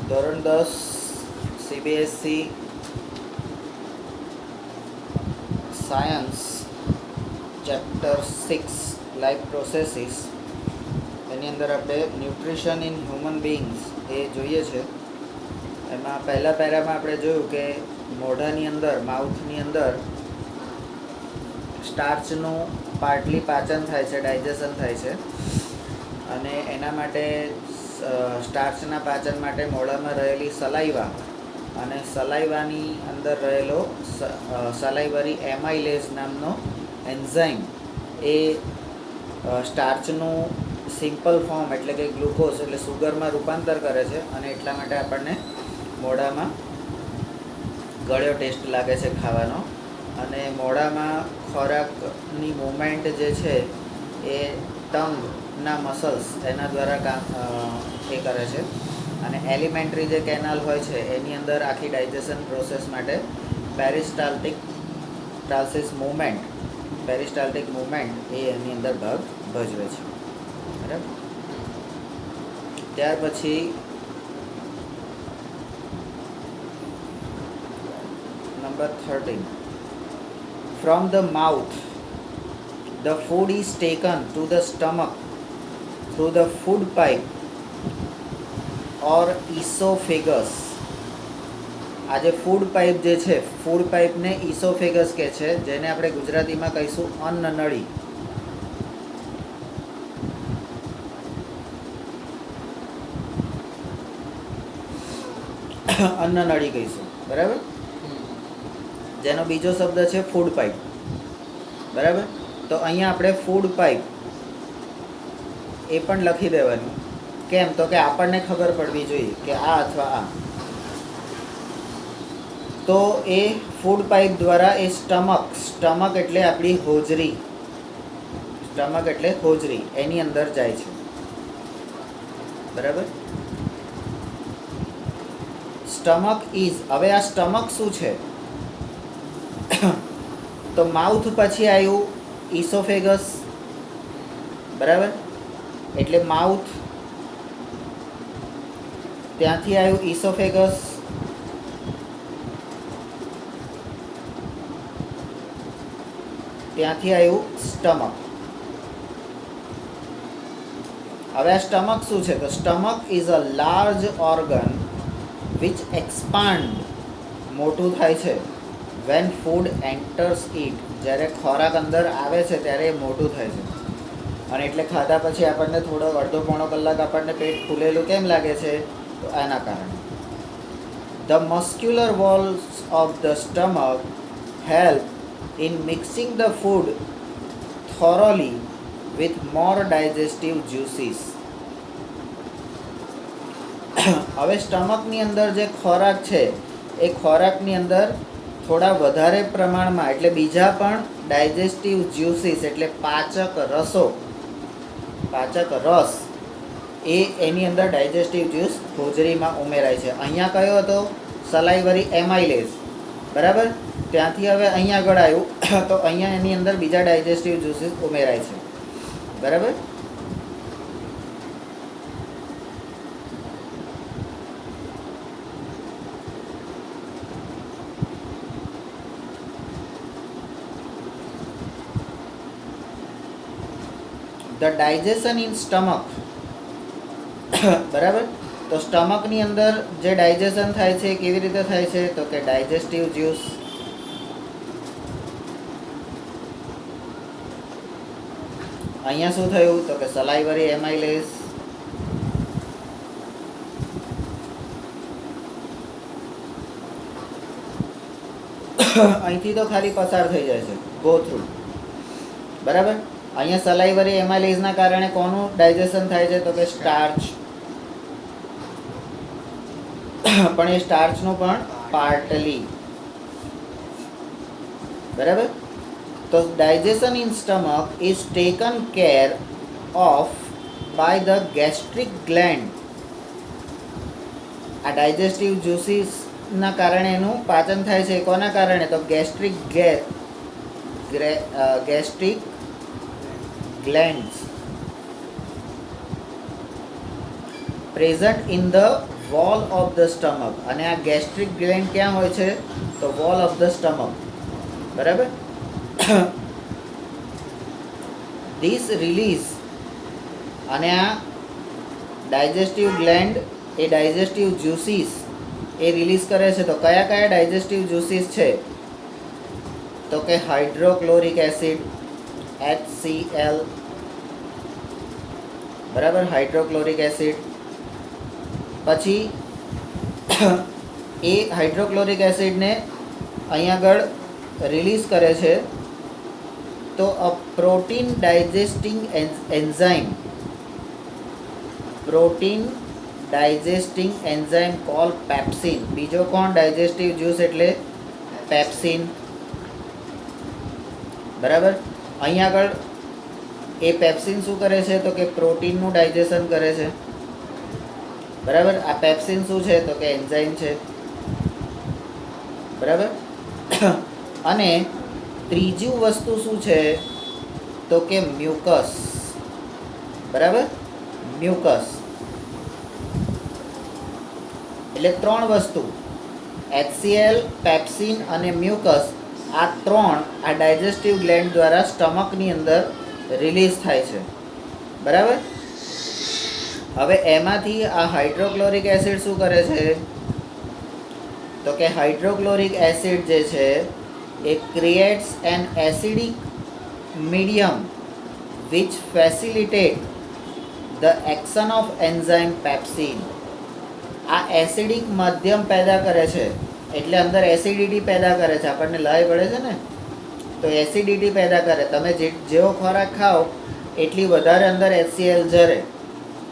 ધોરણ 10 CBSE science chapter 6 life processes એની અંદર આપણે ન્યુટ્રિશન ઇન હ્યુમન બીઇંગ્સ એ જોઈએ છે. એમાં પહેલા પેરામાં આપણે જોયું કે મોઢાની અંદર માઉથની અંદર સ્ટાર્ચનું પાર્ટલી પાચન થાય છે, ડાયજેશન થાય છે, અને એના માટે સ્ટાર્ચના પાચન માટે મોઢામાં રહેલી સલાઈવા અને સલાઈવાની અંદર રહેલો સલાઈવરી એમાઇલેઝ નામનો એન્ઝાઇમ એ સ્ટાર્ચનું સિમ્પલ ફોર્મ એટલે કે ગ્લુકોઝ એટલે સુગરમાં રૂપાંતર કરે છે, અને એટલા માટે આપણને મોઢામાં ગળ્યો ટેસ્ટ લાગે છે ખાવાનો. અને મોઢામાં ખોરાકની મૂવમેન્ટ જે છે એ ટંગના મસલ્સ એના દ્વારા કામ એ કરે છે. અને એલિમેન્ટરી જે કેનાલ હોય છે એની અંદર આખી ડાયજેશન પ્રોસેસ માટે પેરિસ્ટાલ્ટિક મૂવમેન્ટ એ એની અંદર ભાગ ભજવે છે. બરાબર. ત્યાર પછી number 13, from the mouth the food is taken to the stomach through the food pipe or esophagus. આ જે ફૂડ પાઇપ જે છે, ફૂડ પાઇપને ઇસોફેગસ કહે છે, જેને આપણે ગુજરાતીમાં કહીશું અન્નનળી. અન્નનળી કહીશું. બરાબર. જેનો બીજો શબ્દ છે ફૂડ પાઇપ. બરાબર. તો અહીંયા આપણે ફૂડ પાઇપ એ પણ લખી દેવાનું. કેમ? તો કે આપણને ખબર પડવી જોઈએ કે આ અથવા આ. તો એ ફૂડ પાઇપ દ્વારા એ સ્ટમક એટલે આપણી હોજરી, સ્ટમક એટલે હોજરી, એની અંદર જાય છે. બરાબર. સ્ટમક ઇઝ, હવે આ સ્ટમક શું છે? તો માઉથ પછી આવ્યું ઇસોફેગસ. બરાબર. એટલે માઉથ, ત્યાંથી આવ્યું ઇસોફેગસ, ત્યાંથી આવ્યું સ્ટમક. હવે આ સ્ટમક શું છે? તો stomach is a large organ which expand, મોટું થાય છે, વેન ફૂડ એન્ટર્સ ઇટ, જ્યારે ખોરાક અંદર આવે છે ત્યારે એ મોટું થાય છે. અને એટલે ખાધા પછી આપણને થોડો અડધો પોણો કલાક આપણને પેટ ફૂલેલું કેમ લાગે છે? તો એના કારણે. The muscular walls of the stomach help in mixing the food thoroughly with more digestive juices. હવે સ્ટમકની અંદર જે ખોરાક છે એ ખોરાકની અંદર થોડા વધારે પ્રમાણમાં, એટલે બીજા પણ ડાયજેસ્ટિવ જ્યુસીસ એટલે પાચક રસ એ એની અંદર ડાયજેસ્ટિવ જ્યુસ હોજરીમાં ઉમેરાય છે. અહીંયા કયો હતો? સલાઈવરી એમાઇલેઝ. બરાબર. ત્યાંથી હવે અહીંયા આગળ આવ્યું તો અહીંયા એની અંદર બીજા ડાયજેસ્ટિવ જ્યુસીસ ઉમેરાય છે. બરાબર. The digestion in stomach. બરાબર. તો સ્ટમકની અંદર જે ડાયજેશન થાય છે કેવી રીતે થાય છે? તો કે ડાયજેસ્ટિવ જ્યુસ, અહીંયા શું થયું? તો કે સલાઈવરી એમાઇલેઝ, અહીંથી તો ખાલી પસાર થઈ જાય છે, ગો થ્રુ. બરાબર. અહીંયા સલાઈવરી એમાઇલેઝના કારણે કોનું ડાયજેશન થાય છે? તો કે સ્ટાર્ચ. પણ એ સ્ટાર્ચનું પણ પાર્ટલી. બરાબર. તો digestion in stomach is taken care of by the gastric gland. આ ડાયજેસ્ટિવ જ્યુસીસના કારણે એનું પાચન થાય છે. કોના કારણે? તો gastric glands present in the wall of the stomach. અને આ ગેસ્ટ્રિક ગ્લેન્ડ ક્યાં હોય છે? તો વોલ ઓફ ધ સ્ટમક. બરાબર. ધીસ રિલીઝ, અને આ ડાયજેસ્ટિવ ગ્લેન્ડ એ ડાયજેસ્ટિવ જ્યુસીસ એ રિલીઝ કરે છે. તો કયા કયા ડાયજેસ્ટિવ જ્યુસીસ છે? તો કે હાઇડ્રોક્લોરિક એસિડ, HCl, બરાબર, હાઇડ્રોક્લોરિક એસિડ. પછી એ હાઇડ્રોક્લોરિક એસિડને અહીંયા આગળ રિલીઝ કરે છે તો a protein digesting enzyme, protein digesting enzyme call pepsin. બીજો કોણ ડાયજેસ્ટિવ જ્યુસ? એટલે પેપ્સિન. બરાબર. અહીંયા આગળ એ પેપ્સિન શું કરે છે? તો કે પ્રોટીનનું ડાયજેશન કરે છે. બરાબર. આ પેપ્સિન શું છે? તો કે એન્ઝાઇમ છે. બરાબર. અને ત્રીજું વસ્તુ શું છે? તો કે મ્યુકસ. બરાબર. મ્યુકસ એટલે ત્રણ વસ્તુ, HCl, પેપ્સિન અને મ્યુકસ. આ ત્રણ આ ડાયજેસ્ટિવ ગ્લેન્ડ દ્વારા સ્ટમકની અંદર રિલીઝ થાય છે. બરાબર. હવે એમાંથી આ હાઇડ્રોક્લોરિક એસિડ શું કરે છે? તો કે હાઇડ્રોક્લોરિક એસિડ જે છે એ creates an acidic medium which facilitate the action of enzyme pepsin. આ એસિડિક માધ્યમ પેદા કરે છે, એટલે અંદર એસિડિટી પેદા કરે છે. આપણને લય પડે છે ને, તો એસિડિટી પેદા કરે. તમે જેવો ખોરાક ખાઓ એટલી વધારે અંદર HCl જરે.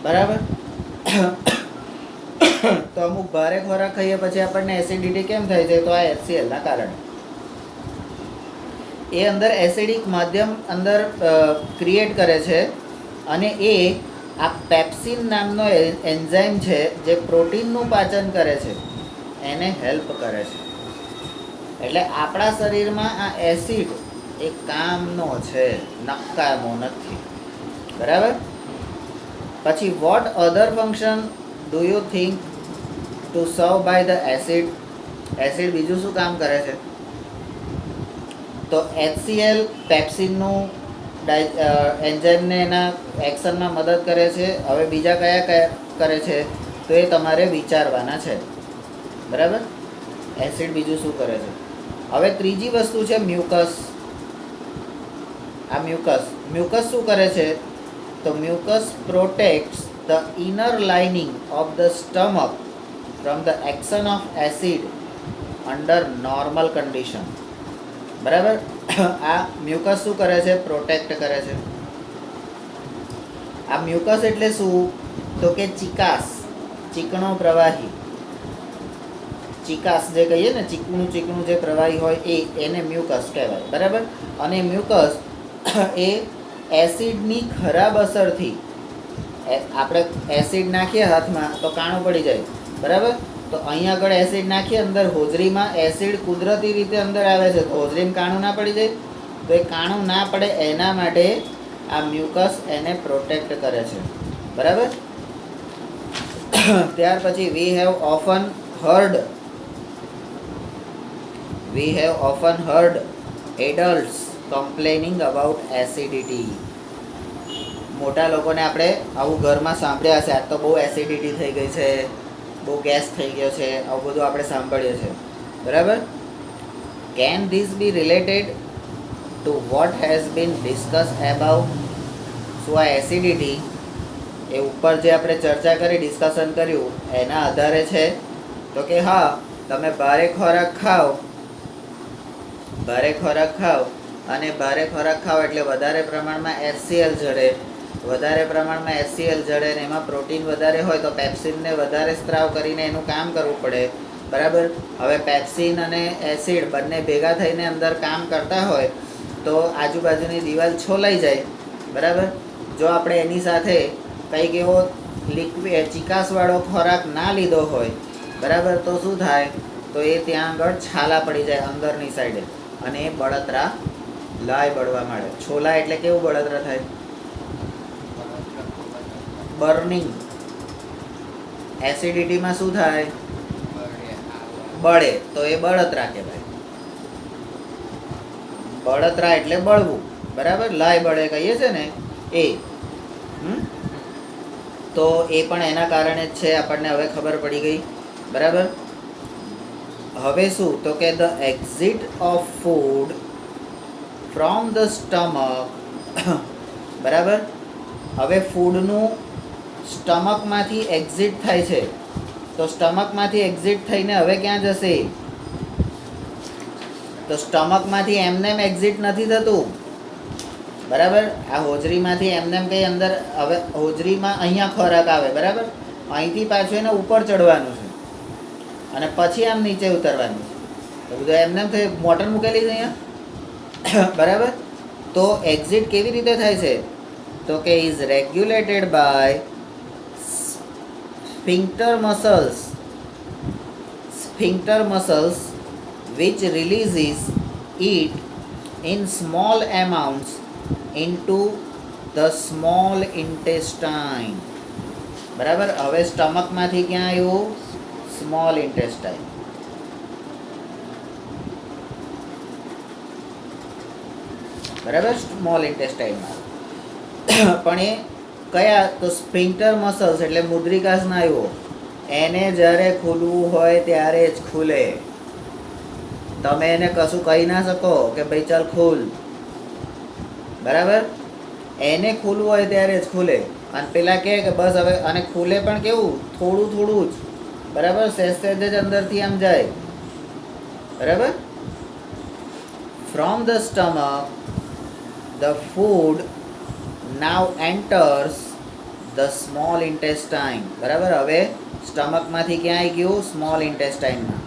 બરાબર. તો અમુક ભારે ખોરાક ખાઈએ પછી આપણને એસિડિટી કેમ થાય છે? તો આ HCl ના કારણે. એ અંદર એસિડિક માધ્યમ અંદર ક્રિએટ કરે છે, અને એ આ પેપ્સિન નામનો એન્ઝાઇમ છે જે પ્રોટીનનું પાચન કરે છે, એને હેલ્પ કરે છે. એટલે આપણા શરીરમાં આ એસિડ એ કામનો છે, નકામો નથી. બરાબર. પછી what other function do you think to serve by the acid? Acid બીજું શું કામ કરે છે? તો HCl પેપ્સિનનું એન્ઝાઇમને એના એક્શનમાં મદદ કરે છે. હવે બીજા કયા કયા કરે છે? તો એ તમારે વિચારવાના છે. બરાબર. એસિડ બીજું શું કરે છે? હવે ત્રીજી વસ્તુ છે મ્યુકસ. આ મ્યુકસ શું કરે છે? તો mucus પ્રોટેક્ટ્સ the inner lining of the stomach from the action of acid under normal condition. બરાબર. આ મ્યુકસ શું કરે છે? પ્રોટેક્ટ કરે છે. આ મ્યુકસ એટલે શું? તો કે ચિકાસ, ચીકણો પ્રવાહી. ચિકાસ જે કહીએ ને, ચીકણું ચીકણું જે પ્રવાહી હોય એને મ્યુકસ કહેવાય. બરાબર. અને મ્યુકસ એ એસિડની ખરાબ અસરથી, આપણે એસિડ નાખીએ હાથમાં તો કાણું પડી જાય. બરાબર. તો અહીંયા આગળ એસિડ નાખીએ અંદર હોજરીમાં, એસિડ કુદરતી રીતે અંદર આવે છે, તો હોજરીમાં કાણું ના પડી જાય. તો એ કાણું ના પડે એના માટે આ મ્યુકસ એને પ્રોટેક્ટ કરે છે. બરાબર. ત્યાર પછી we have often heard adults complaining about acidity. મોટા લોકોને આપણે આવું ઘરમાં સાંભળ્યા છે, આજ તો બહુ એસિડિટી થઈ ગઈ છે, બહુ ગેસ થઈ ગયો છે, આવું બધું આપણે સાંભળીએ છીએ. બરાબર. Can this be related to what has been discuss above? શું આ એસિડિટી એ ઉપર જે આપણે ચર્ચા કરી, ડિસ્કશન કર્યું, એના આધારે છે? તો કે હા, તમે ભારે ખોરાક ખાઓ અને ભારે ખોરાક ખાઓ એટલે વધારે પ્રમાણમાં HCl જડે. વધારે પ્રમાણમાં HCl જડે ને એમાં પ્રોટીન વધારે હોય તો પેપ્સિનને વધારે સ્ત્રાવ કરીને એનું કામ કરવું પડે. બરાબર. હવે પેપ્સિન અને એસિડ બંને ભેગા થઈને અંદર કામ કરતા હોય તો આજુબાજુની દિવાલ છોલાઈ જાય. બરાબર. જો આપણે એની સાથે કંઈક એવો લિક્વિડ ચિકાસવાળો ખોરાક ના લીધો હોય, બરાબર, તો શું થાય? તો એ ત્યાં આગળ છાલા પડી જાય અંદરની સાઈડે, અને એ બળતરા લાય બળવા માંડે. છોલા એટલે કેવું બળતરા થાય? બર્નિંગ. એસિડિટીમાં શું થાય? બળે. તો એ બળતરા કહેવાય. બળતરા એટલે બળવું, બરાબર? લાય બળે કહીએ છે ને એ. તો એ પણ એના કારણે જ છે, આપણને હવે ખબર પડી ગઈ, બરાબર? હવે શું તો કે the exit of food from the stomach, બરાબર? હવે ફૂડનું સ્ટમકમાંથી એક્ઝિટ થાય છે, તો સ્ટમકમાંથી એક્ઝિટ થઈને હવે ક્યાં જશે? તો સ્ટમકમાંથી એમનેમ એક્ઝિટ નથી થતું, બરાબર? આ હોજરીમાંથી એમનેમ કંઈ અંદર, હવે હોજરીમાં અહીંયા ખોરાક આવે, બરાબર? અહીંથી પાછું એને ઉપર ચડવાનું છે અને પછી આમ નીચે ઉતરવાનું છે. તો બધું એમનેમ થઈ મોટર મૂકેલી છે અહીંયા, બરાબર? તો એક્ઝિટ કેવી રીતે થાય છે? તો કે is regulated by sphincter muscles which releases it in small amounts into the small intestine, બરાબર? હવે સ્ટમકમાંથી ક્યાં આવ્યું? સ્મોલ ઇન્ટેસ્ટાઇન, બરાબર? સ્મોલ ઇન્ટેસ્ટાઇનમાં. પણ એ કયા? તો સ્ફિન્ક્ટર મસલ્સ એટલે મુદ્રિકા સ્નાયુઓ, એને જ્યારે ખુલવું હોય ત્યારે જ ખુલે. તમે એને કશું કહી ના શકો કે ભાઈ ચાલ ખુલ, બરાબર? એને ખુલવું હોય ત્યારે જ ખુલે. અને પેલા કહે કે બસ હવે, અને ખુલે પણ કેવું? થોડું થોડું જ, બરાબર? સહેજ જ અંદરથી આમ જાય, બરાબર? From the stomach the food now enters the small intestine, બરાબર? હવે સ્ટમકમાંથી ક્યાં આવી ગયું? સ્મોલ ઇન્ટેસ્ટાઇનમાં.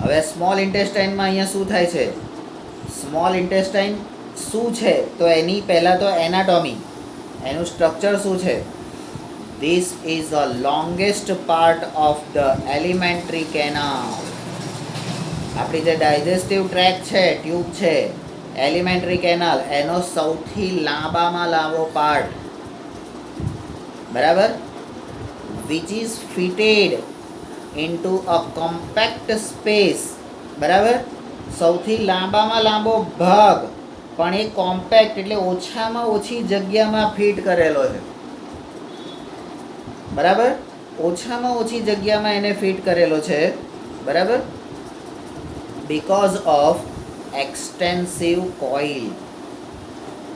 હવે સ્મોલ ઇન્ટેસ્ટાઇનમાં અહીંયા શું થાય છે? સ્મોલ ઇન્ટેસ્ટાઇન શું છે? તો એની પહેલાં તો એનાટોમી, એનું સ્ટ્રક્ચર શું છે? This is the longest part of the alimentary canal. આપણી જે ડાયજેસ્ટિવ ટ્રેક છે, ટ્યુબ છે, એલિમેન્ટરી કેનાલ, એનો સૌથી લાંબામાં લાંબો પાર્ટ, બરાબર? Which is fitted into a compact space, બરાબર? સૌથી લાંબામાં લાંબો ભાગ, પણ એ કોમ્પેક્ટ એટલે ઓછામાં ઓછી જગ્યામાં ફિટ કરેલો છે, બરાબર? ઓછામાં ઓછી જગ્યામાં એને ફિટ કરેલો છે, બરાબર? બીકોઝ ઓફ એક્સટેન્સિવ કોઇલ,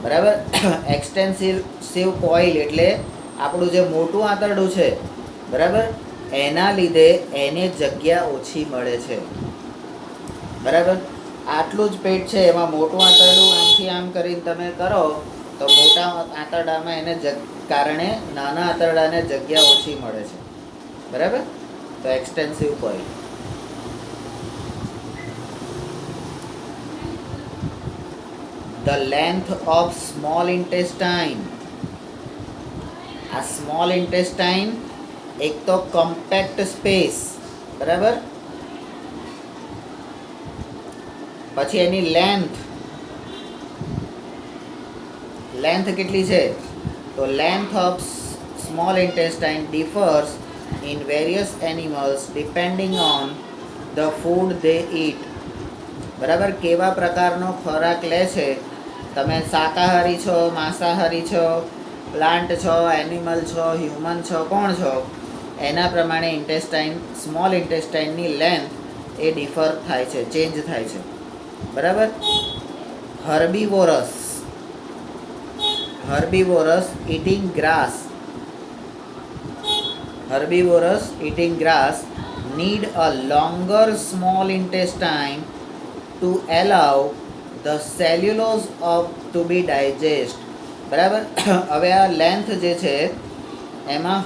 બરાબર? એક્સટેન્સિવ કોઇલ એટલે આપણું જે મોટું આંતરડું છે, બરાબર? એના લીધે એને જગ્યા ઓછી મળે છે, બરાબર? આટલું જ પેટ છે, એમાં મોટું આંતરડું આમથી આમ કરીને તમે કરો તો મોટા આંતરડામાં એને કારણે નાના આંતરડાને જગ્યા ઓછી મળે છે, બરાબર? તો extensive coil. The length of small intestine, આ સ્મોલ ઇન્ટેસ્ટાઇન એક તો કોમ્પેક્ટ સ્પેસ, બરાબર? પછી એની લેન્થ કેટલી છે? તો length of small intestine differs in various animals depending on the food they it, બરાબર? કેવા પ્રકારનો ખોરાક લે છે, તમે શાકાહારી છો, માંસાહારી છો, પ્લાન્ટ છો, એનિમલ છો, હ્યુમન છો, કોણ છો, એના પ્રમાણે ઇન્ટેસ્ટાઇન, સ્મોલ ઇન્ટેસ્ટાઇનની લેન્થ એ ડિફર થાય છે, ચેન્જ થાય છે, બરાબર? herbivores eating grass need a longer small intestine to allow the cellulose to be digest, બરાબર? હવે આ લેન્થ જે છે એમાં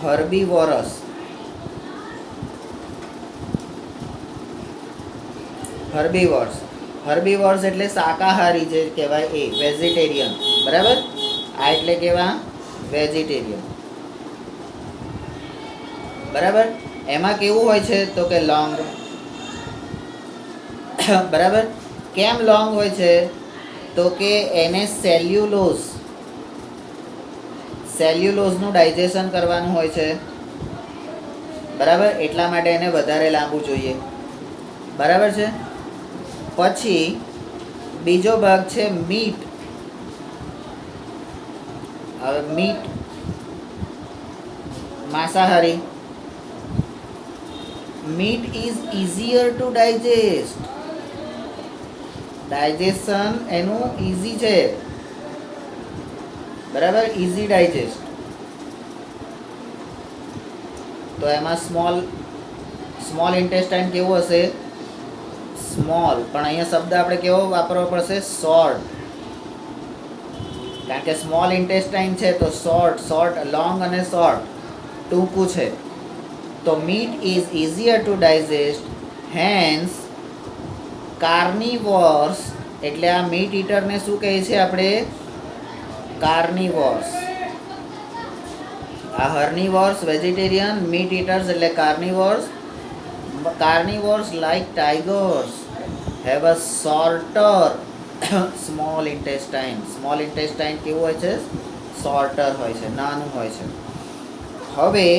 હર્બીવોર્સ એટલે શાકાહારી જે કહેવાય એ, વેજીટેરિયન, બરાબર? આ એટલે કેવા? વેજીટેરિયન, બરાબર? એમાં કેવું હોય છે તો કે લોંગ, બરાબર? કેમ લોંગ હોય છે? તો કે એને સેલ્યુલોઝનું ડાયજેશન કરવાનું હોય છે, બરાબર, એટલા માટે એને વધારે લાંબુ જોઈએ, બરાબર છે. પછી બીજો ભાગ છે મીટ. હવે મીટ માંસાહારી. Meet is easier to digest. Digestion એનું ઇઝી છે, બરાબર, ઇઝી ડાયજેસ્ટ. તો એમાં સ્મોલ ઇન્ટેસ્ટાઇન કેવું હશે? સ્મોલ. પણ અહીંયા શબ્દ આપણે કેવો વાપરવો પડશે? શોર્ટ. કારણ કે સ્મોલ ઇન્ટેસ્ટાઇન છે તો શોર્ટ, લોંગ અને શોર્ટ ટૂંકું છે. તો meat is easier to digest, hence carnivores. એટલે આ મીટ ઈટરને શું કહે છે આપણે? કાર્નિવોર્સ. આ હર્નિવોર્સ વેજીટેરિયન, મીટ ઈટર્સ એટલે carnivores. Carnivores like tigers have a shorter small intestine. Small intestine કેવું હોય છે? શોર્ટર હોય છે, નાનું હોય છે. હવે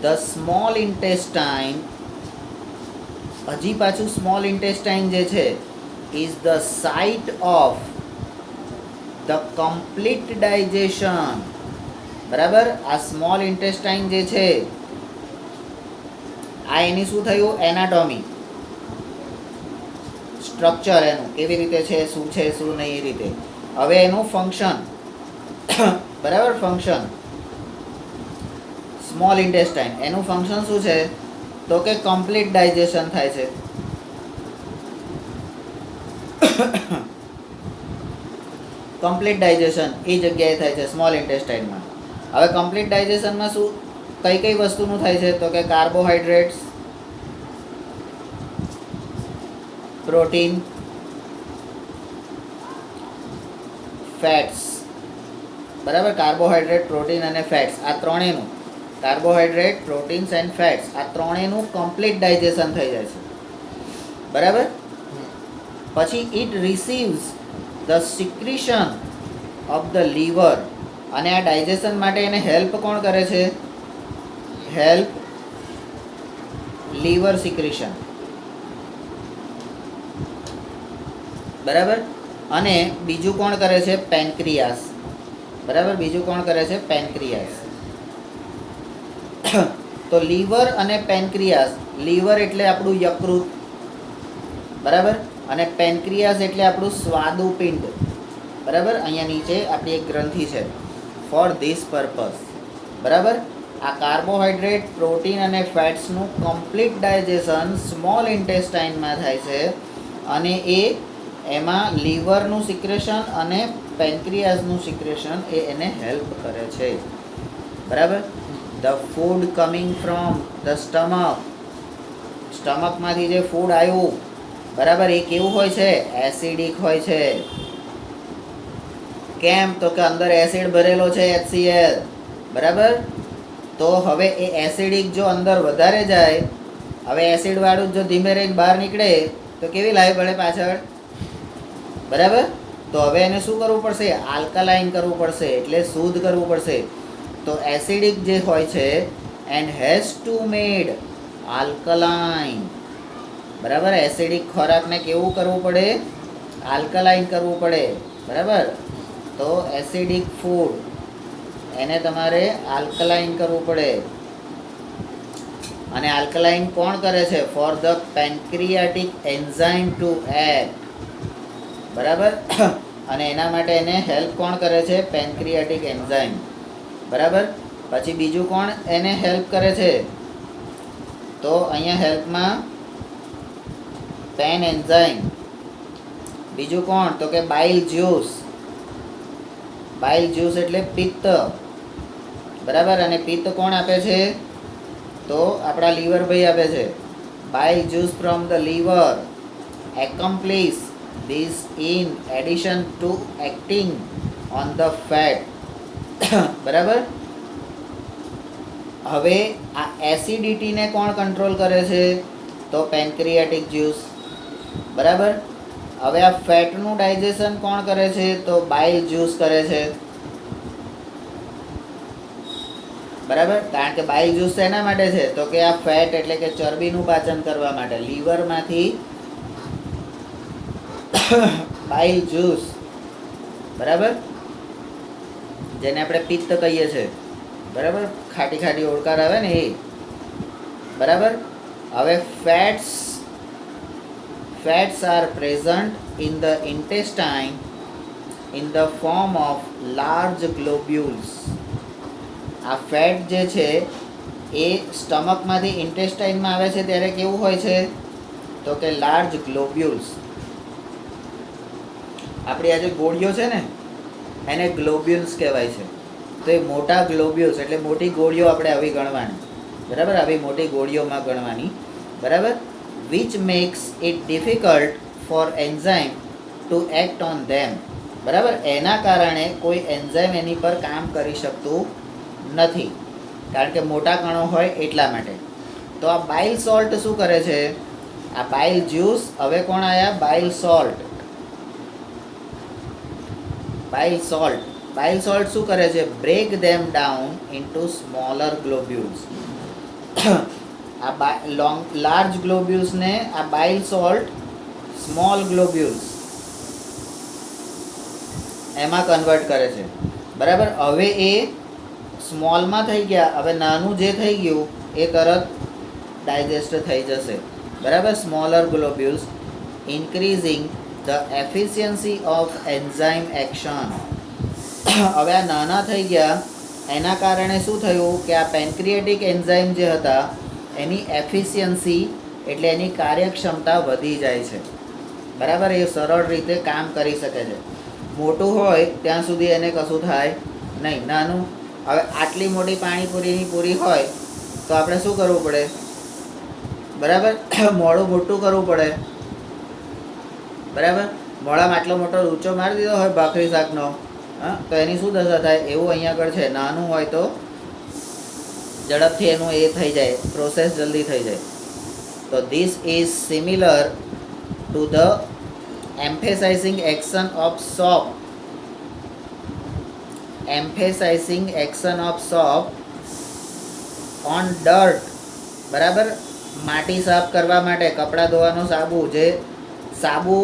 ધ સ્મોલ ઇન્ટેસ્ટાઇન, હજી પાછું સ્મોલ ઇન્ટેસ્ટાઇન જે છે is the site of the complete digestion. બરાબર, આ સ્મોલ ઇન્ટેસ્ટાઇન જે છે આ એની શું થયું? એનાટોમી, સ્ટ્રક્ચર એનું કેવી રીતે છે, શું છે શું નહીં એ રીતે. હવે એનું ફંક્શન, બરાબર, ફંક્શન સ્મોલ ઇન્ટેસ્ટાઇન એનું ફંક્શન શું છે? તો કે કમ્પ્લીટ ડાયજેશન થાય છે. કમ્પ્લીટ ડાયજેશન એ જગ્યાએ થાય છે સ્મોલ ઇન્ટેસ્ટાઇનમાં. હવે કમ્પ્લીટ ડાયજેશનમાં શું કઈ વસ્તુનું થાય છે? તો કે કાર્બોહાઈડ્રેટ્સ, પ્રોટીન, ફેટ્સ. બરાબર, કાર્બોહાઈડ્રેટ, પ્રોટીન અને ફેટ્સ, આ ત્રણેયનું, કાર્બોહાઈડ્રેટ, પ્રોટીન્સ એન્ડ ફેટ્સ, આ ત્રણેયનું કમ્પ્લીટ ડાયજેશન થઈ જાય છે. બરાબર. પછી it receives the secretion of the liver. અને આ ડાયજેશન માટે એને હેલ્પ કોણ કરે છે? Help liver secretion. બરાબર. અને બીજું કોણ કરે છે? પેનક્રિયાસ. બરાબર, બીજું કોણ કરે છે? પેનક્રિયાસ. તો લીવર અને પેનક્રિયાસ. લીવર એટલે આપણું યકૃત, બરાબર, અને પેનક્રિયાસ એટલે આપણું સ્વાદુપિંડ. બરાબર, અહીંયા નીચે આપણી એક ગ્રંથિ છે. For this purpose. બરાબર, આ કાર્બોહાઈડ્રેટ, પ્રોટીન અને ફેટ્સનું કમ્પ્લીટ ડાયજેશન સ્મોલ ઇન્ટેસ્ટાઇનમાં થાય છે. અને એમાં લીવરનું સિક્રેશન અને પેનક્રિયાસનું સિક્રેશન એને હેલ્પ કરે છે. બરાબર. The food coming from the stomach. સ્ટમકમાંથી જે ફૂડ આવ્યું, બરાબર, એ કેવું હોય છે? એસિડિક હોય છે. કેમ? તો કે અંદર એસિડ ભરેલો છે, HCl. બરાબર. તો હવે એ એસિડિક જો અંદર વધારે જાય, હવે એસિડવાળું જો ધીમે રહીને બહાર નીકળે તો કેવી લાવી પડે પાછળ? બરાબર. તો હવે એને શું કરવું પડશે? આલ્કલાઇન કરવું પડશે, એટલે શુદ્ધ કરવું પડશે. તો એસિડિક જે હોય છે and has to made alkaline. બરાબર, એસિડિક ખોરાકને કેવું કરવું પડે? આલ્કલાઇન કરવું પડે. બરાબર. તો એસિડિક ફૂડ એને તમારે આલ્કલાઇન કરવું પડે. અને આલ્કલાઇન કોણ કરે છે? For the pancreatic enzyme to act. બરાબર. અને એના માટે એને હેલ્પ કોણ કરે છે? Pancreatic enzyme. બરાબર. પછી બીજું કોણ એને હેલ્પ કરે છે? તો અહીંયા હેલ્પમાં પેન એન્ઝાઇમ. બીજું કોણ? તો કે બાઇલ જ્યુસ. બાઇલ જ્યુસ એટલે પિત્ત. બરાબર. અને પિત્ત કોણ આપે છે? તો આપણા લીવર ભાઈ આપે છે. Bile juice from the liver accomplish this in addition to acting on the fat. બરાબર. હવે આ એસિડિટીને કોણ કંટ્રોલ કરે છે? તો પેન્ક્રિયાટિક જ્યુસ. બરાબર. હવે આ ફેટનું ડાયજેશન કોણ કરે છે? તો બાઇલ જ્યુસ કરે છે. બરાબર. કારણ કે બાઇલ જ્યુસ એના માટે છે તો કે આ ફેટ એટલે કે ચરબીનું પાચન કરવા માટે. લીવરમાંથી બાઇલ જ્યુસ, બરાબર, જેને આપણે પિત્ત કહીએ છીએ, બરાબર, ખાટી ખાટી ઓળકાર આવે ને એ. બરાબર. હવે fats are present in the intestine in the form of large globules. આ ફેટ જે છે એ સ્ટમકમાંથી ઇન્ટેસ્ટાઇનમાં આવે છે ત્યારે કેવું હોય છે? તો કે લાર્જ ગ્લોબ્યુલ્સ. આપણી આ જે ગોળીઓ છે ને એને ગ્લોબ્યુલ્સ કહેવાય છે. તો એ મોટા ગ્લોબ્યુલ્સ એટલે મોટી ગોળીઓ આપણે આવી ગણવાની. બરાબર. આવી મોટી ગોળીઓમાં ગણવાની. બરાબર. Which max it difficult for enzyme to act on ધેમ. બરાબર. એના કારણે કોઈ એન્ઝાઇમ એની પર કામ કરી શકતું નથી, કારણ કે મોટા કણો હોય એટલા માટે. તો આ બાઇલ સોલ્ટ શું કરે છે? આ બાઇલ જ્યુસ. હવે કોણ આવ્યા? બાઇલ સોલ્ટ. બાઇલ સોલ્ટ શું કરે છે? Break them down into smaller globules. આ લાર્જ ગ્લોબ્યુલ્સને આ બાઇલ સોલ્ટ સ્મોલ ગ્લોબ્યુલ્સ એમાં કન્વર્ટ કરે છે. બરાબર. હવે એ સ્મોલમાં થઈ ગયા, હવે નાનું જે થઈ ગયું એ તરત ડાયજેસ્ટ થઈ જશે. બરાબર. Smaller globules increasing the efficiency of enzyme action. હવે આ નાના થઈ ગયા એના કારણે શું થયું કે આ પેન્ક્રિયાટિક એન્ઝાઇમ જે હતા એની એફિશિયન્સી એટલે એની કાર્યક્ષમતા વધી જાય છે. બરાબર. એ સરળ રીતે કામ કરી શકે છે. મોટું હોય ત્યાં સુધી એને કશું થાય નહીં. નાનું, હવે આટલી મોટી પાણીપુરીની પૂરી હોય તો આપણે શું કરવું પડે? બરાબર. મોડું મોટું કરવું પડે. બરાબર. મોડામાં આટલો મોટો ઊંચો મારી દીધો હોય ભાખરી શાકનો, હા, તો એની શું દશા થાય? એવું અહીંયા આગળ છે. નાનું હોય તો ઝડપથી એનું એ થઈ જાય, પ્રોસેસ જલ્દી થઈ જાય. તો this is similar to the emphasizing action of soap. Emphasizing action of soap on dirt. બરાબર. માટી સાફ કરવા માટે કપડાં ધોવાનો સાબુ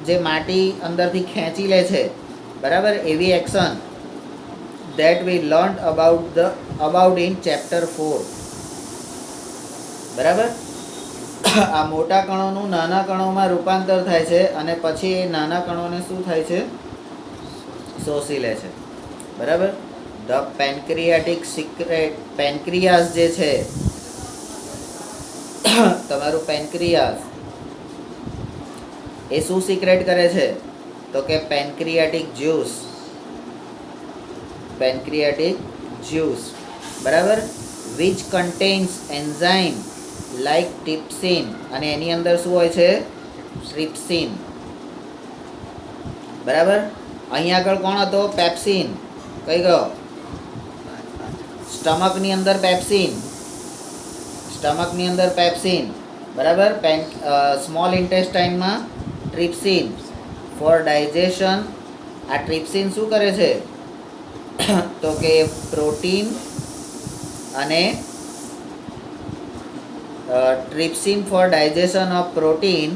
જે માટી અંદરથી ખેંચી લે છે. બરાબર. એવી action that we learned about in chapter 4. બરાબર. આ મોટા કણોનું નાના કણોમાં રૂપાંતર થાય છે અને પછી એ નાના કણોને શું થાય છે? શોષી લે છે. બરાબર. ધ પેન્ક્રિયાસ જે છે તમારું પેન્ક્રિયાસ એ શું સિક્રેટ કરે છે? તો કે પેન્ક્રિયાટિક જ્યુસ. બરાબર. Which contains enzyme like trypsin. અને એની અંદર શું હોય છે? ટ્રિપ્સિન. બરાબર. અહીંયા આગળ કોણ હતો? પેપ્સિન. કઈ ગયો? સ્ટમકની અંદર પેપ્સિન. બરાબર. સ્મોલ ઇન્ટેસ્ટાઇનમાં ટ્રિપ્સિન ફોર ડાયજેશન. આ ટ્રિપ્સિન શું કરે છે? તો કે પ્રોટીન અને trypsin for digestion of protein.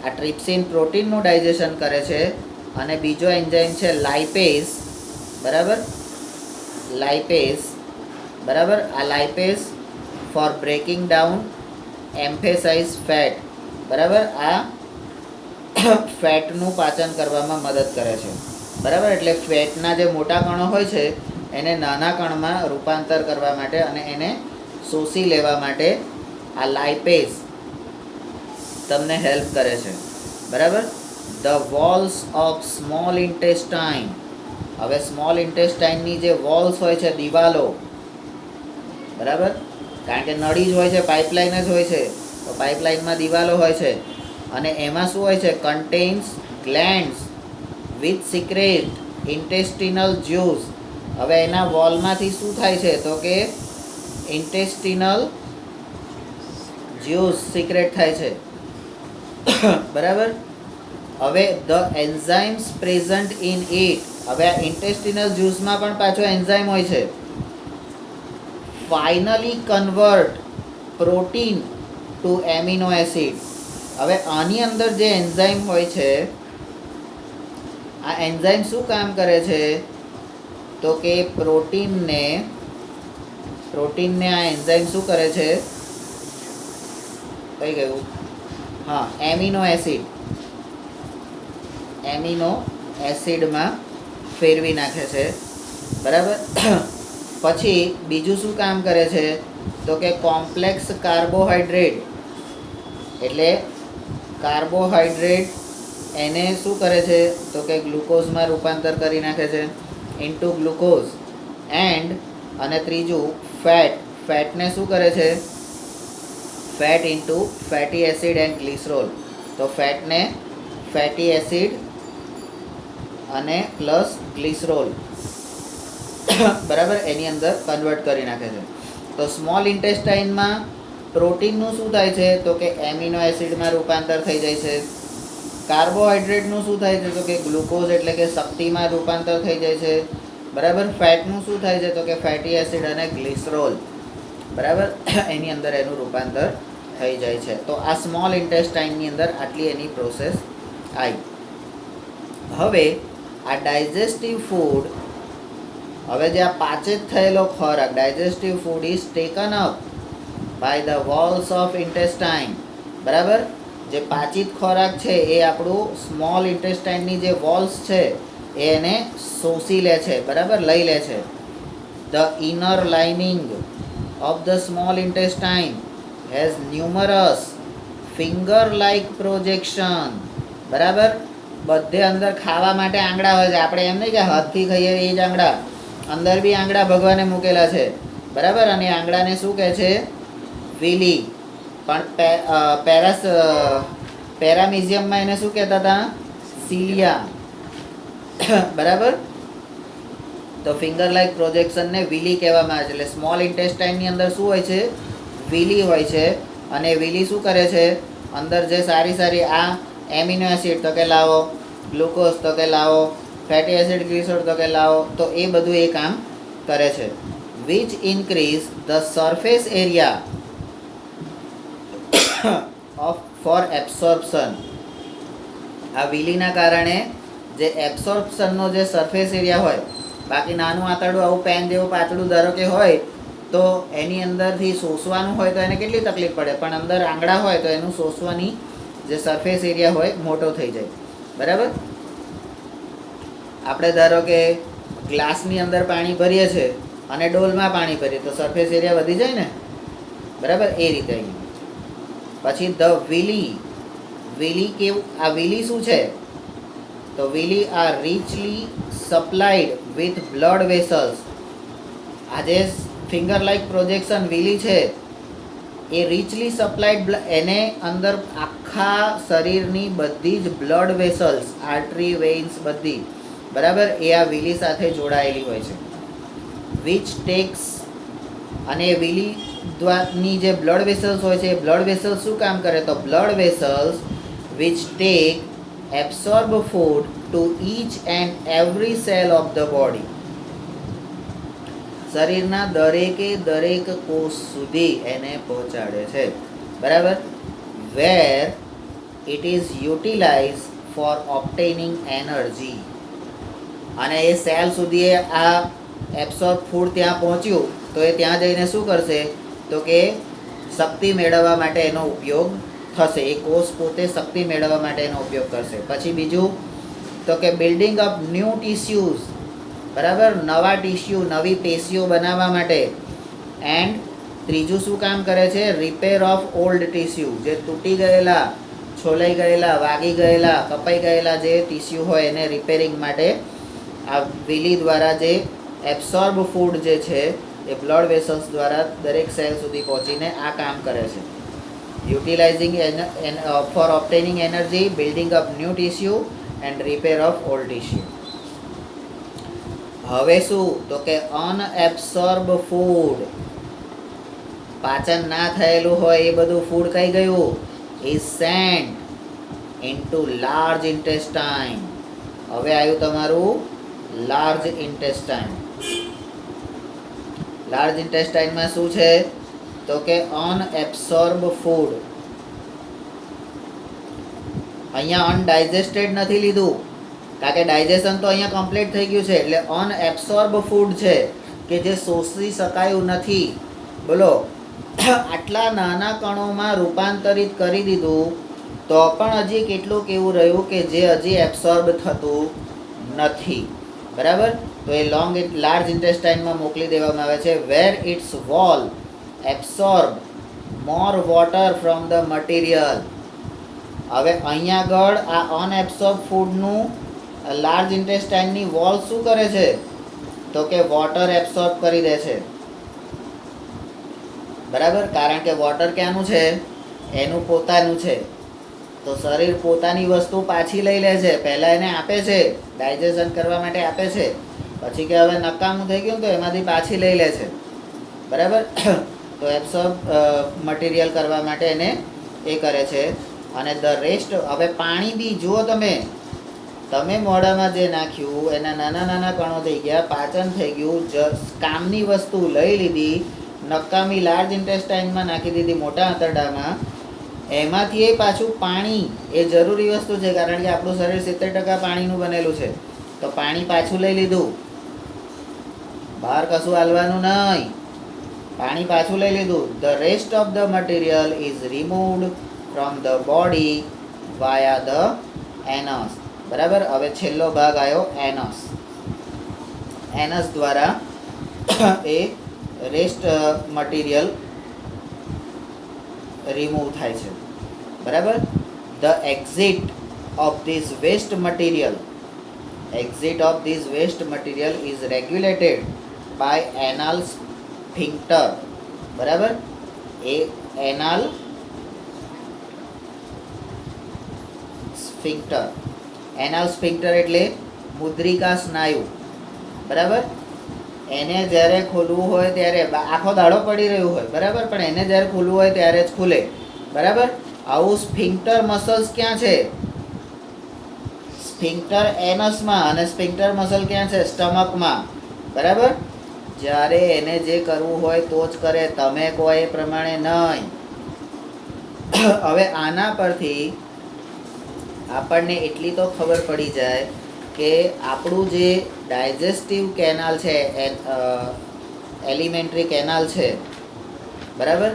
આ ટ્રિપ્સિન પ્રોટીનનું ડાયજેશન કરે છે. અને બીજો એન્ઝાઇમ છે લાઇપેઝ. બરાબર. બરાબર. આ lipase four breaking down emphasise fat. બરાબર. આ ફેટનું પાચન કરવામાં મદદ કરે છે. બરાબર. એટલે ફેટના જે મોટા કણો હોય છે એને નાના કણમાં રૂપાંતર કરવા માટે અને એને શોષી લેવા માટે આ લાઇપેઝ તમને હેલ્પ કરે છે. બરાબર. The walls of small intestine. હવે સ્મોલ ઇન્ટેસ્ટાઇનની જે વોલ્સ હોય છે, દિવાલો. બરાબર. કારણ કે નળી જ હોય છે, પાઇપલાઇન જ હોય છે, તો પાઇપલાઇનમાં દિવાલો હોય છે. અને એમાં શું હોય છે? Contains glands with secrete intestinal juice. હવે એના વોલમાંથી શું થાય છે? તો કે ઇન્ટેસ્ટિનલ જ્યુસ સિક્રેટ થાય છે. બરાબર. હવે the enzymes present in it, હવે આ ઇન્ટેસ્ટિનલ જ્યુસમાં પણ પાછો એન્ઝાઇમ હોય છે. Finally convert protein to amino acid. હવે આની અંદર જે એન્ઝાઇમ હોય છે, આ એન્ઝાઇમ શું કામ કરે છે? તો કે પ્રોટીનને આ એન્ઝાઇમ શું કરે છે? કઈ ગયું? હા, એમિનો એસિડમાં ફેરવી નાખે છે. બરાબર. પછી બીજું શું કામ કરે છે? તો કે કોમ્પ્લેક્સ કાર્બોહાઈડ્રેટ, એટલે કાર્બોહાઈડ્રેટ એને શું કરે છે? તો કે ગ્લુકોઝમાં રૂપાંતર કરી નાખે છે, ઇન્ટુ ગ્લુકોઝ. અને ત્રીજું ફેટને શું કરે છે? Fat into fatty acid and glycerol. તો ફેટને ફેટી એસિડ અને પ્લસ ગ્લિસરોલ બરાબર એની અંદર કન્વર્ટ કરી નાખે છે. તો સ્મોલ ઇન્ટેસ્ટાઇનમાં પ્રોટીનનું શું થાય છે? તો કે એમિનો એસિડમાં રૂપાંતર થઈ જાય છે. કાર્બોહાઈડ્રેટનું શું થાય છે? તો કે ગ્લુકોઝ એટલે કે શક્તિમાં રૂપાંતર થઈ જાય છે. બરાબર. ફેટનું શું થાય છે? તો કે ફેટી એસિડ અને ગ્લિસરોલ, બરાબર, એની અંદર એનું રૂપાંતર થઈ જાય છે. તો આ સ્મોલ ઇન્ટેસ્ટાઇનની અંદર આટલી એની પ્રોસેસ આવી. હવે આ ડાયજેસ્ટિવ ફૂડ, હવે જે આ પાચિત થયેલો ખોરાક, digestive food is taken up by the walls of intestine. બરાબર. જે પાચિત ખોરાક છે એ આપણું સ્મોલ ઇન્ટેસ્ટાઇનની જે વોલ્સ છે એને શોષી લે છે. બરાબર, લઈ લે છે. The inner lining of the small intestine has numerous finger like projection. બરાબર. બધે અંદર ખાવા માટે આંગળા હોય છે. આપણે એમ નહીં કે હાથથી ખાઈએ એ જ આંગળા, અંદર બી આંગળા ભગવાને મૂકેલા છે. બરાબર. અને આંગળાને શું કહે છે? વિલી. પણ પેરામિઝિયમમાં એને શું કહેતા હતા? સિલિયા. બરાબર. તો ફિંગર લાઇક પ્રોજેક્શનને વિલી કહેવામાં આવે છે. એટલે સ્મોલ ઇન્ટેસ્ટાઇનની અંદર શું હોય છે? વિલી હોય છે. અને વિલી શું કરે છે? અંદર જે સારી આ એમિનો એસિડ તો કે લાવો, ગ્લુકોઝ તો કે લાવો, ફેટી એસિડ ગ્લિસરોલ તો કે લાવો, તો એ બધું એ કામ કરે છે. Which increase the surface area for absorption. આ વિલીના કારણે જે એબ્સોર્પ્શનનો જે સરફેસ એરિયા હોય, બાકી નાનું આંતરડું આવું પેન જેવું પાતળું ધારો કે હોય તો એની અંદરથી શોષવાનું હોય તો એને કેટલી તકલીફ પડે, પણ અંદર આંગળા હોય તો એનું શોષવાની જે સરફેસ એરિયા હોય મોટો થઈ જાય. બરાબર. આપણે ધારો કે ગ્લાસની અંદર પાણી ભરીએ છીએ અને ડોલમાં પાણી ભરીએ તો સરફેસ એરિયા વધી જાય ને. બરાબર. એ રીતે અહીં પછી ધ વિલી કેવું? આ વિલી શું છે? તો villi are richly supplied with blood vessels. આ જે ફિંગર લાઇક પ્રોજેક્શન વિલી છે એ રીચલી સપ્લાઈડ, એને અંદર આખા શરીરની બધી જ બ્લડ વેસલ્સ, આર્ટરી, વેઇન્સ બધી, બરાબર, એ આ વિલી સાથે જોડાયેલી હોય છે. વિચ ટેક્સ, અને વિલી દ્વારની જે બ્લડ વેસલ્સ હોય છે એ બ્લડ વેસલ્સ શું કામ કરે? તો blood vessels which take absorb food to each and every cell of the body. શરીરના દરેક કોષ સુધી એને પહોંચાડે છે. બરાબર. where it is utilized for obtaining energy. અને એ સેલ સુધી આ એબ્સોર્બ ફૂડ ત્યાં પહોંચ્યું તો એ ત્યાં જઈને શું કરશે? તો કે શક્તિ મેળવવા માટે એનો ઉપયોગ થશે. એ કોષ પોતે શક્તિ મેળવવા માટે એનો ઉપયોગ કરશે. પછી બીજું તો કે બિલ્ડિંગ અપ ન્યૂ ટિશ્યુઝ. બરાબર. નવા ટિશ્યુ, નવી પેશીઓ બનાવવા માટે. એન્ડ ત્રીજું શું કામ કરે છે? Repair of old tissue. જે તૂટી ગયેલા, છોલાઈ ગયેલા, વાગી ગયેલા, કપાઈ ગયેલા જે ટિશ્યુ હોય એને રિપેરિંગ માટે આ વિલી દ્વારા જે એબ્સોર્બ ફૂડ જે છે એ બ્લડ વેસલ્સ દ્વારા દરેક સેલ સુધી પહોંચીને આ કામ કરે છે. utilizing for obtaining energy, building up new tissue and repair of old tissue. હવે શું? તો કે અનએબ્સોર્બ ફૂડ. પાચન ના થયેલું હોય એ બધું ફૂડ કઈ ગયું, is sent into large intestine. હવે આવ્યું તમારું લાર્જ ઇન્ટેસ્ટાઇન. લાર્જ ઇન્ટેસ્ટાઇનમાં શું છે તો કે અનએબ્સોર્બ ફૂડ. અહીંયા અનડાઇજેસ્ટેડ નથી લીધું, કારણ કે ડાયજેશન તો અહીંયા કમ્પ્લીટ થઈ ગયું છે, એટલે અનએબ્સોર્બ ફૂડ છે કે જે શોષી શકાયું નથી. બોલો, આટલા નાના કણોમાં રૂપાંતરિત કરી દીધું તો પણ હજી કેટલુંક એવું રહ્યું કે જે હજી એબ્સોર્બ થતું નથી. બરાબર, તો એ લાર્જ ઇન્ટેસ્ટાઇનમાં મોકલી દેવામાં આવે છે, where its wall absorb more water from the material. હવે અહીંયા આગળ આ અનએબ્સોર્બ ફૂડનું લાર્જ ઇન્ટેસ્ટાઇનની વોલ શું કરે છે તો કે વોટર એબ્સોર્બ કરી દે છે. બરાબર, કારણ કે વોટર ક્યાંનું છે, એનું પોતાનું છે. તો શરીર પોતાની વસ્તુ પાછી લઈ લે છે, પહેલાં એને આપે છે, ડાયજેશન કરવા માટે આપે છે, પછી કે હવે નકામું થઈ ગયું તો એમાંથી પાછી લઈ લે છે. બરાબર, તો એબ્સોર્બ મટીરિયલ કરવા માટે એને એ કરે છે. અને ધ રેસ્ટ, હવે પાણી બી જુઓ તમે મોઢામાં જે નાખ્યું એના નાના નાના કણો થઈ ગયા, પાચન થઈ ગયું, કામની વસ્તુ લઈ લીધી, નકામી લાર્જ ઇન્ટેસ્ટાઇનમાં નાખી દીધી, મોટા આંતરડામાં. એમાંથી એ પાછું પાણી એ જરૂરી વસ્તુ છે, કારણ કે આપણું શરીર 70% પાણીનું બનેલું છે. તો પાણી પાછું લઈ લીધું, બહાર કશું હાલવાનું નહીં, પાણી પાછું લઈ લીધું. The rest of the material is removed from the body via the anus. બરાબર, હવે છેલ્લો ભાગ આવ્યો એનસ. એનસ દ્વારા એ રેસ્ટ મટીરિયલ રિમૂવ થાય છે. બરાબર, the exit of this waste material is regulated by anal sphincter. બરાબર, એ એનાલ સ્ફિંક્ટર. એનાલ સ્ફિંક્ટર એટલે મુદ્રિકા સ્નાયુ. બરાબર, એને જ્યારે ખોલવું હોય ત્યારે આખો દાડો પડી રહ્યું હોય, બરાબર, પણ એને જ્યારે ખોલવું હોય ત્યારે જ ખુલે. બરાબર, આવું સ્ફિંક્ટર મસલ્સ ક્યાં છે, સ્ફિંક્ટર એનસમાં, અને સ્ફિંક્ટર મસલ ક્યાં છે, સ્ટમકમાં. બરાબર, જ્યારે એને જે કરવું હોય તો જ કરે, તમે કહો એ પ્રમાણે નહીં. હવે આના પરથી આપણને એટલી તો ખબર પડી જાય કે આપણું જે ડાયજેસ્ટિવ કેનાલ છે, એલિમેન્ટરી કેનાલ છે, બરાબર,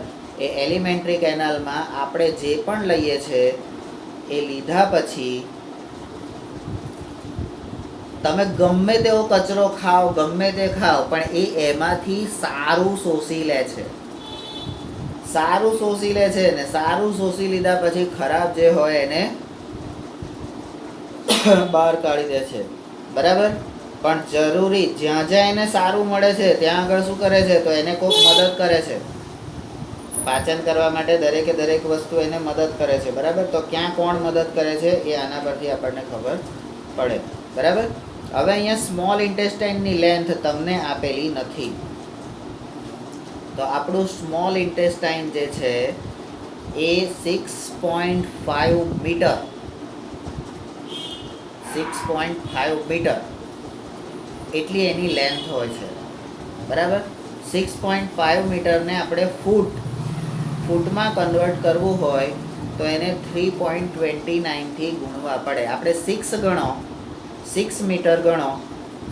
એ એલિમેન્ટરી કેનાલમાં આપણે જે પણ લઈએ છીએ એ લીધા પછી તમે ગમે તેવો કચરો ખાઓ, ગમે તે ખાઓ, પણ એ એમાંથી સારું શોષી લે છે, સારું શોષી લે છે. ને સારું શોષી લીધા પછી ખરાબ જે હોય એને બહાર કાઢી દે છે. બરાબર, પણ જરૂરી જ્યાં જ્યાં એને સારું મળે છે ત્યાં આગળ શું કરે છે તો એને કોઈક મદદ કરે છે. પાચન કરવા માટે દરેકે દરેક વસ્તુ એને મદદ કરે છે. બરાબર, તો ક્યાં કોણ મદદ કરે છે એ આના પરથી આપણને ખબર પડે. બરાબર, હવે અહીંયા સ્મોલ ઇન્ટેસ્ટાઇનની લેન્થ તમને આપેલી નથી, તો આપણું સ્મોલ ઇન્ટેસ્ટાઇન જે છે એ 6.5 મીટર 6.5 મીટર એટલી એની લેન્થ હોય છે. બરાબર, 6.5 મીટરને આપણે ફૂટમાં કન્વર્ટ કરવું હોય તો એને 3.29થી ગુણવા પડે. આપણે 6 મીટર ગણો,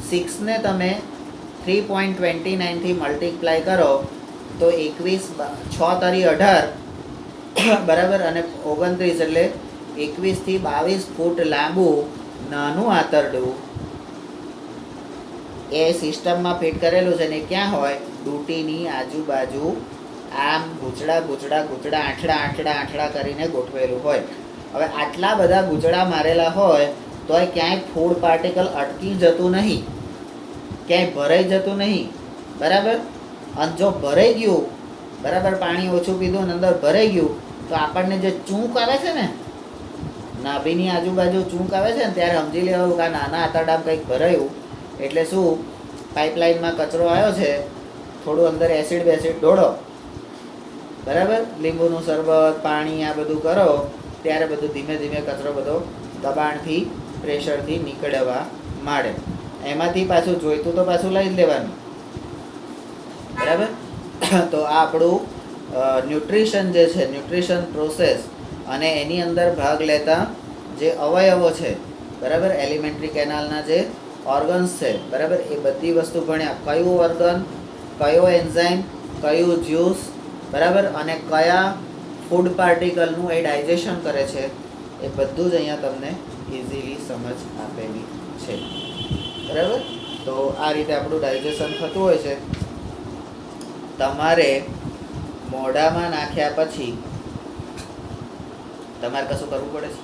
6ને તમે 3.29થી મલ્ટીપ્લાય કરો તો 21, 6 તરી 18, બરાબર, અને 29 એટલે 21 થી 22 ફૂટ લાંબુ નાનું આંતરડું એ સિસ્ટમમાં ફિટ કરેલું છે. ને ક્યાં હોય, ડૂટીની આજુબાજુ આમ ગૂંચડા આંઠડા કરીને ગોઠવેલું હોય. હવે આટલા બધા ગૂંચડા મારેલા હોય તોય ક્યાંય ફૂડ પાર્ટિકલ અટકી જતું નહીં, ક્યાંય ભરાઈ જતું નહીં. બરાબર, અને જો ભરાઈ ગયું, બરાબર, પાણી ઓછું પીધું અને અંદર ભરાઈ ગયું તો આપણને જે ચૂંક આવે છે ને, નાભીની આજુબાજુ ચૂંક આવે છે ને, ત્યારે સમજી લેવાનું કે આ નાના આંતરડામાં કંઈક ભરાયું, એટલે શું પાઇપલાઇનમાં કચરો આવ્યો છે, થોડું અંદર એસિડ બેસિડ ઢોળો બરાબર, લીંબુનું શરબત, પાણી આ બધું કરો ત્યારે બધું ધીમે ધીમે કચરો બધો દબાણથી, પ્રેશરથી નીકળવા માંડે. એમાંથી પાછું જોઈતું તો પાછું લઈ જ લેવાનું. બરાબર, તો આ આપણું ન્યુટ્રિશન જે છે, ન્યુટ્રિશન પ્રોસેસ અને એની અંદર ભાગ લેતા જે અવયવો છે, બરાબર, એલિમેન્ટરી કેનાલના જે ઓર્ગન્સ છે, બરાબર, એ બધી વસ્તુ ભણ્યા. કયું ઓર્ગન, કયો એન્ઝાઇમ, કયું જ્યુસ, બરાબર, અને કયા ફૂડ પાર્ટિકલનું એ ડાયજેશન કરે છે, એ બધું જ અહીંયા તમને ઇઝીલી સમજ આપેલી છે. બરાબર, તો આ રીતે આપણું ડાયજેશન થતું હોય છે. તમારે મોઢામાં નાખ્યા પછી તમારે કશું કરવું પડે છે?